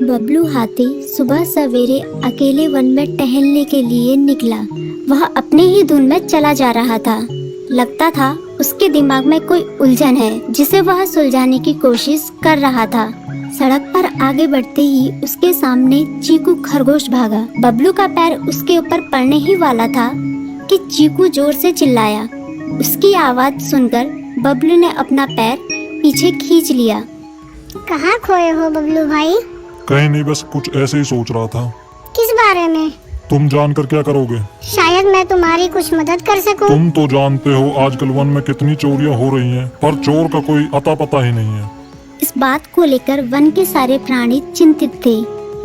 बबलू हाथी सुबह सवेरे अकेले वन में टहलने के लिए निकला। वह अपने ही धुन में चला जा रहा था। लगता था उसके दिमाग में कोई उलझन है जिसे वह सुलझाने की कोशिश कर रहा था। सड़क पर आगे बढ़ते ही उसके सामने चीकू खरगोश भागा। बबलू का पैर उसके ऊपर पड़ने ही वाला था कि चीकू जोर से चिल्लाया। उसकी आवाज सुनकर बबलू ने अपना पैर पीछे खींच लिया। कहाँ खोए हो बबलू भाई? कहीं नहीं, बस कुछ ऐसे ही सोच रहा था। किस बारे में? तुम जानकर क्या करोगे? शायद मैं तुम्हारी कुछ मदद कर सकूं। तुम तो जानते हो आजकल वन में कितनी चोरियां हो रही हैं, पर चोर का कोई अता पता ही नहीं है। इस बात को लेकर वन के सारे प्राणी चिंतित थे।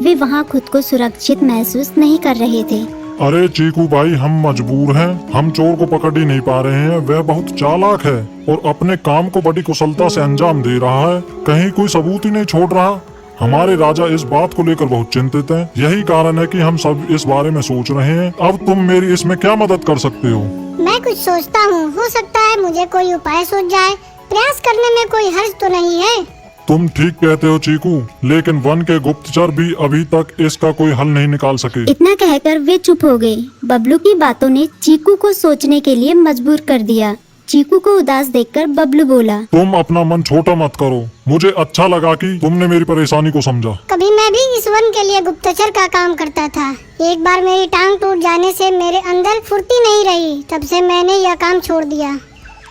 वे वहाँ खुद को सुरक्षित महसूस नहीं कर रहे थे। अरे चीकू भाई, हम मजबूर हैं। हम चोर को पकड़ ही नहीं पा रहे हैं। वह बहुत चालाक है और अपने काम को बड़ी कुशलता से अंजाम दे रहा है। कहीं कोई सबूत ही नहीं छोड़ रहा। हमारे राजा इस बात को लेकर बहुत चिंतित हैं। यही कारण है कि हम सब इस बारे में सोच रहे हैं। अब तुम मेरी इसमें क्या मदद कर सकते हो? मैं कुछ सोचता हूँ, हो सकता है मुझे कोई उपाय सूझ जाए। प्रयास करने में कोई हर्ज तो नहीं है। तुम ठीक कहते हो चीकू, लेकिन वन के गुप्तचर भी अभी तक इसका कोई हल नहीं निकाल सके। इतना कहकर वे चुप हो गए। बबलू की बातों ने चीकू को सोचने के लिए मजबूर कर दिया। चीकू को उदास देखकर बबलू बोला, तुम अपना मन छोटा मत करो। मुझे अच्छा लगा कि तुमने मेरी परेशानी को समझा। कभी मैं भी इस वन के लिए गुप्तचर का काम करता था। एक बार मेरी टांग टूट जाने से मेरे अंदर फुर्ती नहीं रही। तब से मैंने यह काम छोड़ दिया।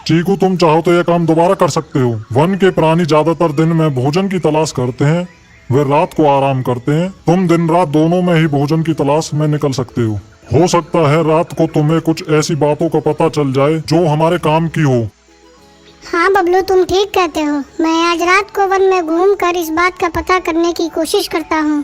चीकू, तुम चाहो तो यह काम दोबारा कर सकते हो। वन के प्राणी ज्यादातर दिन में भोजन की तलाश करते हैं, वे रात को आराम करते हैं। तुम दिन रात दोनों में ही भोजन की तलाश में निकल सकते हो। हो सकता है रात को तुम्हें कुछ ऐसी बातों का पता चल जाए जो हमारे काम की हो। हाँ बबलू, तुम ठीक कहते हो। मैं आज रात को वन में घूमकर इस बात का पता करने की कोशिश करता हूँ।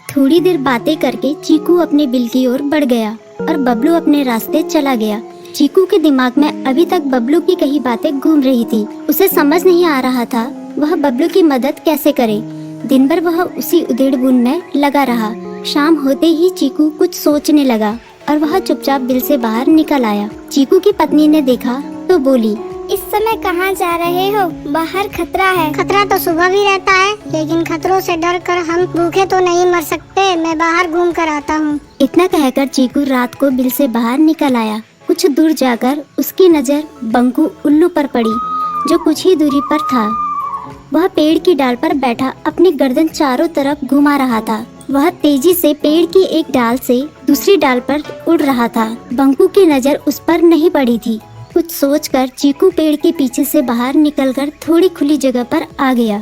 थोड़ी देर बातें करके चीकू अपने बिल की ओर बढ़ गया और बबलू अपने रास्ते चला गया। चीकू के दिमाग में अभी तक बबलू की कही बातें घूम रही थी। उसे समझ नहीं आ रहा था वह बबलू की मदद कैसे करे। दिन भर वह उसी उधेड़-बुन में लगा रहा। शाम होते ही चीकू कुछ सोचने लगा और वह चुपचाप बिल से बाहर निकल आया। चीकू की पत्नी ने देखा तो बोली, इस समय कहाँ जा रहे हो? बाहर खतरा है। खतरा तो सुबह भी रहता है, लेकिन खतरों से डर कर हम भूखे तो नहीं मर सकते। मैं बाहर घूम कर आता हूँ। इतना कहकर चीकू रात को बिल से बाहर निकल आया। कुछ दूर जाकर उसकी नजर बंकू उल्लू पर पड़ी, जो कुछ ही दूरी पर था। वह पेड़ की डाल पर बैठा अपनी गर्दन चारों तरफ घुमा रहा था। वह तेजी से पेड़ की एक डाल से दूसरी डाल पर उड़ रहा था। बंकू की नजर उस पर नहीं पड़ी थी। कुछ सोचकर चीकू पेड़ के पीछे से बाहर निकलकर थोड़ी खुली जगह पर आ गया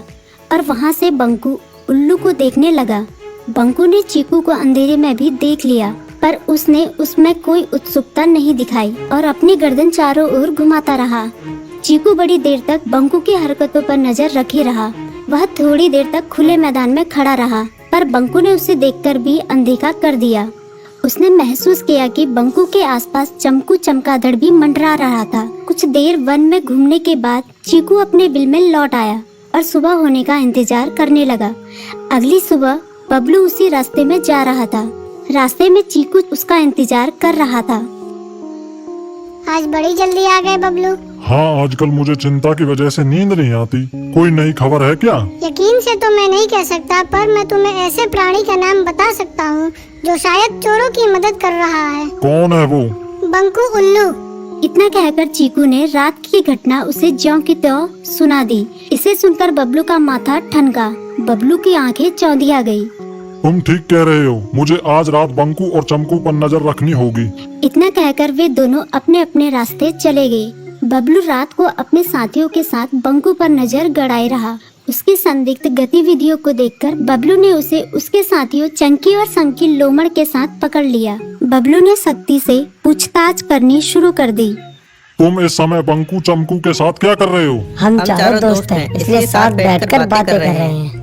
और वहाँ से बंकू उल्लू को देखने लगा। बंकू ने चीकू को अंधेरे में भी देख लिया, पर उसने उसमें कोई उत्सुकता नहीं दिखाई और अपनी गर्दन चारों ओर घुमाता रहा। चीकू बड़ी देर तक बंकू की हरकतों पर नजर रखे रहा। वह थोड़ी देर तक खुले मैदान में खड़ा रहा, पर बंकू ने उसे देखकर भी अनदेखा कर दिया। उसने महसूस किया कि बंकू के आसपास चमकू चमगादड़ भी मंडरा रहा था। कुछ देर वन में घूमने के बाद चीकू अपने बिल में लौट आया और सुबह होने का इंतजार करने लगा। अगली सुबह बबलू उसी रास्ते में जा रहा था। रास्ते में चीकू उसका इंतजार कर रहा था। आज बड़ी जल्दी आ गए बबलू। हाँ, आजकल मुझे चिंता की वजह से नींद नहीं आती। कोई नई खबर है क्या? यकीन से तो मैं नहीं कह सकता, पर मैं तुम्हें ऐसे प्राणी का नाम बता सकता हूँ जो शायद चोरों की मदद कर रहा है। कौन है वो? बंकू उल्लू। इतना कहकर चीकू ने रात की घटना उसे ज्यों की त्यों सुना दी। इसे सुनकर बबलू का माथा ठनका। बबलू की आंखें चौंधिया गई। तुम ठीक कह रहे हो। मुझे आज रात बंकू और चमकू पर नजर रखनी होगी। इतना कहकर वे दोनों अपने अपने रास्ते चले गए। बबलू रात को अपने साथियों के साथ बंकू पर नजर गड़ाए रहा। उसकी संदिग्ध गतिविधियों को देखकर बबलू ने उसे उसके साथियों चंकी और संकी लोमड़ के साथ पकड़ लिया। बबलू ने सख्ती से पूछताछ करनी शुरू कर दी। तुम इस समय बंकू चमकू के साथ क्या कर रहे हो? हम चारों दोस्त हैं, इसलिए साथ बैठकर बातें कर रहे हैं।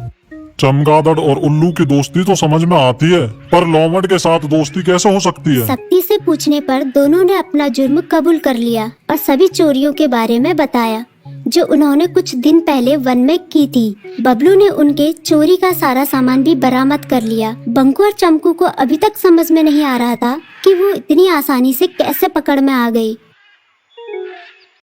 चमगादड़ और उल्लू की दोस्ती तो समझ में आती है, पर लोमड़ के साथ दोस्ती कैसे हो सकती है? सख्ती से पूछने पर दोनों ने अपना जुर्म कबूल कर लिया और सभी चोरियों के बारे में बताया जो उन्होंने कुछ दिन पहले वन में की थी। बबलू ने उनके चोरी का सारा सामान भी बरामद कर लिया। बंकू और चमकू को अभी तक समझ में नहीं आ रहा था कि वो इतनी आसानी से कैसे पकड़ में आ गई।